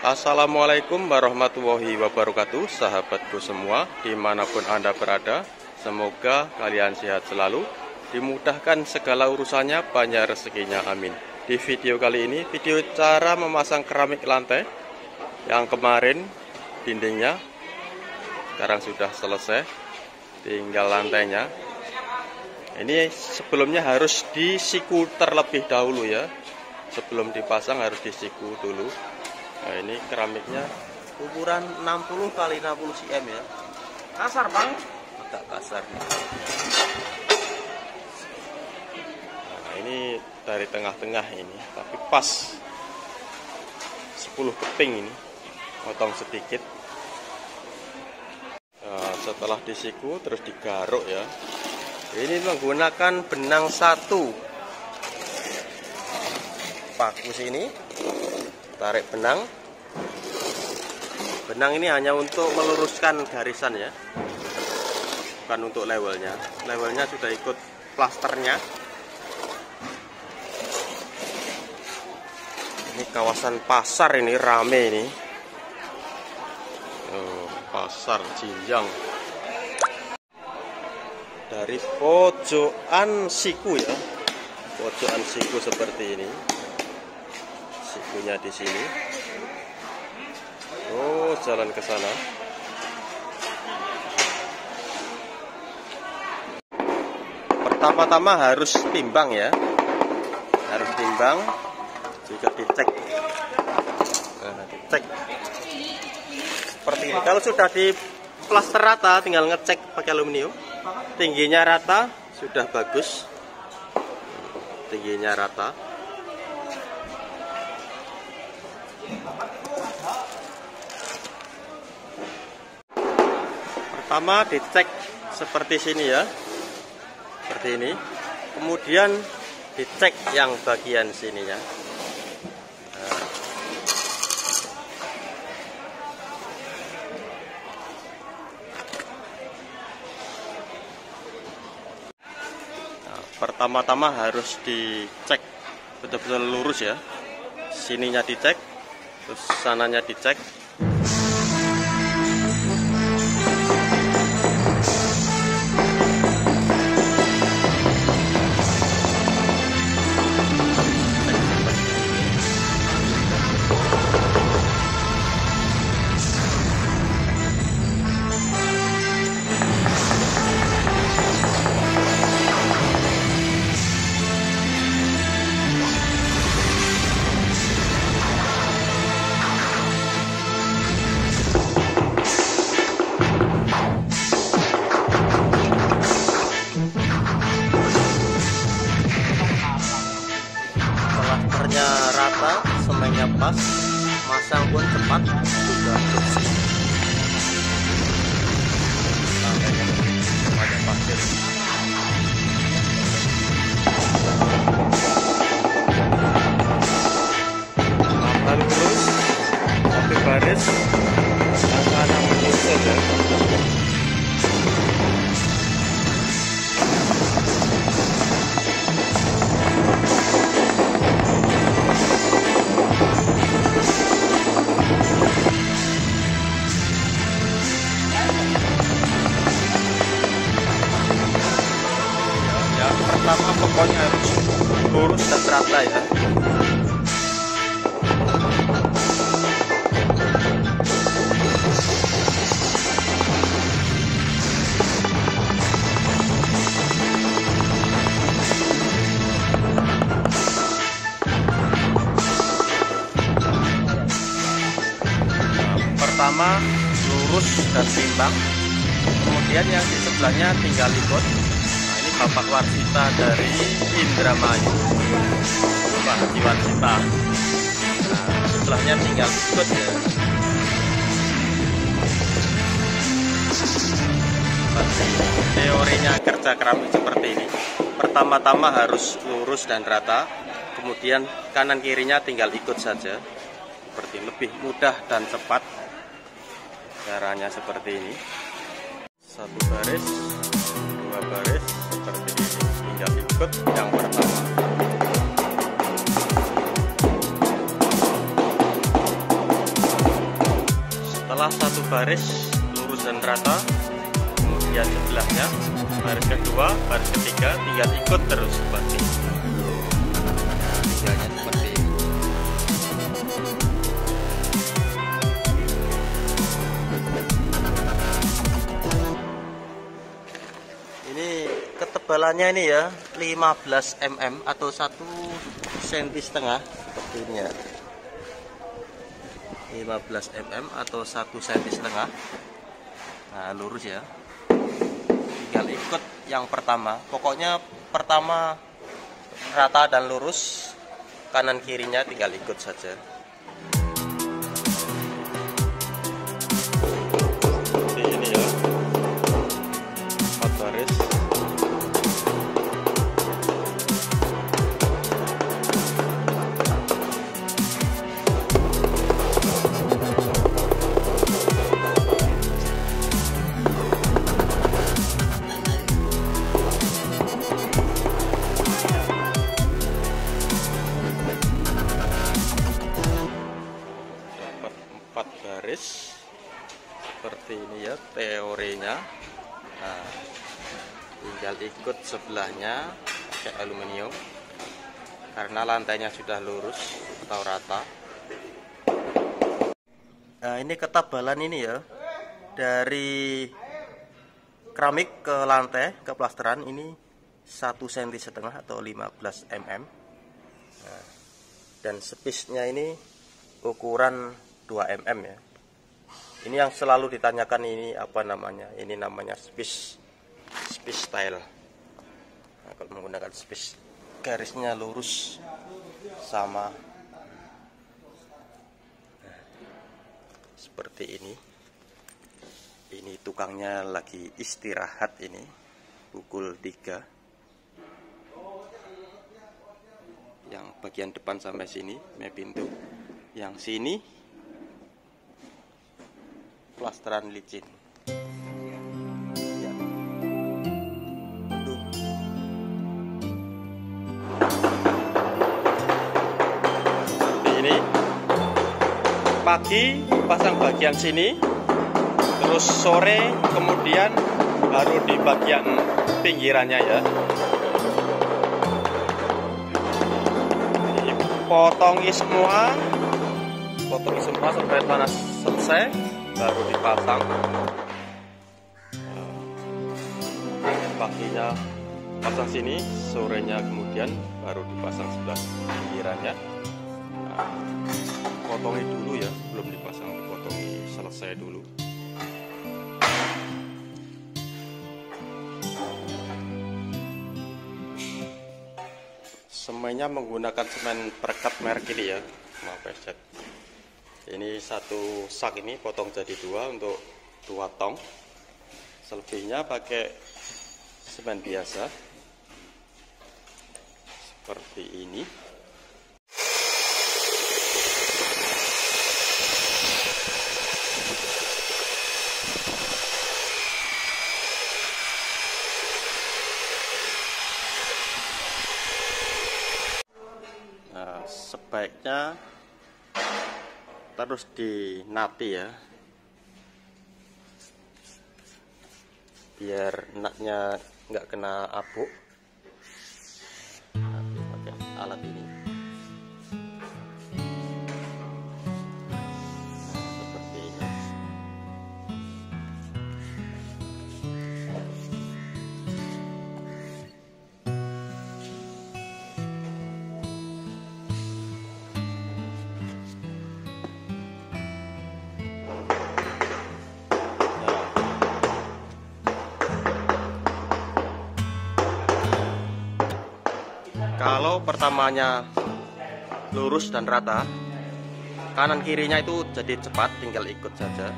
Assalamualaikum warahmatullahi wabarakatuh, sahabatku semua dimanapun Anda berada. Semoga kalian sehat selalu, dimudahkan segala urusannya, banyak rezekinya, amin. Di video kali ini, video cara memasang keramik lantai yang kemarin dindingnya sekarang sudah selesai, tinggal lantainya. Ini sebelumnya harus disiku terlebih dahulu ya. Sebelum dipasang harus disiku dulu. Nah, ini keramiknya ukuran 60 x 60 cm ya. Kasar bang, agak kasar. Nah, ini dari tengah-tengah ini, tapi pas 10 keping ini, potong sedikit. Nah, setelah disiku terus digaruk ya. Ini menggunakan benang satu. Paku sini, tarik benang. Benang ini hanya untuk meluruskan garisan ya, bukan untuk levelnya. Levelnya sudah ikut plasternya. Ini kawasan pasar, ini rame ini. Pasar Jinjang. Dari pojokan siku ya, pojokan siku seperti ini. Sikunya di sini. Oh, jalan ke sana. Pertama-tama harus timbang ya. Harus timbang, juga dicek. Nah, dicek. Seperti ini. Kalau sudah di plaster rata, tinggal ngecek pakai aluminium. Tingginya rata, sudah bagus. Tingginya rata. Pertama dicek seperti sini ya, seperti ini. Kemudian dicek yang bagian sininya. Nah, pertama-tama harus dicek betul-betul lurus ya. Sininya dicek, terus sananya dicek. Rata, semennya pas, masang pun cepat, sudah bersih. Ada pasir. Makan terus, satu baris, anak menyusun ya. Pertama pokoknya harus lurus dan rata ya. Pertama lurus dan timbang, kemudian yang di sebelahnya tinggal ikut. Bapak Warsita dari Indramayu, Pak Haji Warsita. Nah, setelahnya tinggal ikut ya. Teorinya kerja keramik seperti ini. Pertama-tama harus lurus dan rata, kemudian kanan kirinya tinggal ikut saja. Seperti lebih mudah dan cepat. Caranya seperti ini. Satu baris, dua baris. Seperti ini, tinggal ikut yang pertama. baris lurus dan rata, kemudian sebelahnya baris kedua, baris ketiga, tinggal ikut terus seperti ini. Tinggalnya seperti ini. Ini ketebalannya ini ya 15 mm atau 1,5 cm seperti ini ya. 15 mm atau 1,5 cm. Nah, lurus ya. Tinggal ikut yang pertama. Pokoknya pertama rata dan lurus, kanan kirinya tinggal ikut saja. Seperti ini ya. 4 baris. Baris seperti ini ya teorinya. Nah, tinggal ikut sebelahnya pakai aluminium karena lantainya sudah lurus atau rata. Nah, ini ketebalan ini ya dari keramik ke lantai ke plasteran ini 1,5 cm atau 15 mm. Nah, dan spacenya ini ukuran 2 mm ya. Ini yang selalu ditanyakan, ini apa namanya? Ini namanya space style. Nah, kalau menggunakan space, garisnya lurus sama. Nah, seperti ini. Ini tukangnya lagi istirahat ini pukul 3. Yang bagian depan sampai sini, pintu. Yang sini plasteran licin. Ya. Ini pagi pasang bagian sini, terus sore kemudian baru di bagian pinggirannya ya. Ini potongi semua sampai panas selesai, baru dipasang. Paginya pasang sini, sorenya kemudian baru dipasang sebelah pinggirannya. Nah, potongi dulu ya, belum dipasang, potongi selesai dulu. Semennya menggunakan semen perekat merek ini ya, Mapesjet. Ini satu sak ini potong jadi 2 untuk 2 tong. Selebihnya pakai semen biasa seperti ini. Nah, sebaiknya terus dinati ya, biar naknya nggak kena abu. Nanti pakai alat ini. Seperti ini. Kalau pertamanya lurus dan rata, kanan kirinya itu jadi cepat, tinggal ikut saja.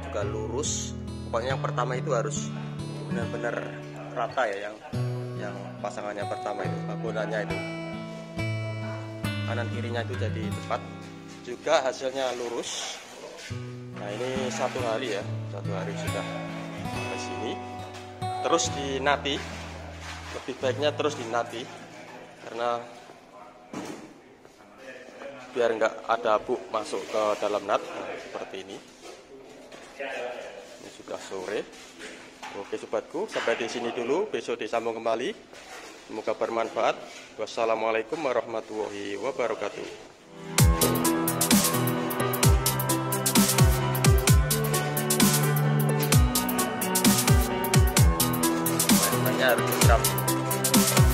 Juga lurus, pokoknya yang pertama itu harus benar-benar rata ya, yang pasangannya pertama itu, bangunannya itu. Kanan kirinya itu jadi cepat, juga hasilnya lurus. Nah, ini 1 hari ya, 1 hari sudah sampai sini. Terus dinati. Lebih baiknya terus dinati karena biar nggak ada abu masuk ke dalam nat. Nah, seperti ini. sudah sore. Oke sobatku, sampai di sini dulu, besok disambung kembali. Semoga bermanfaat. Wassalamualaikum warahmatullahi wabarakatuh. Harus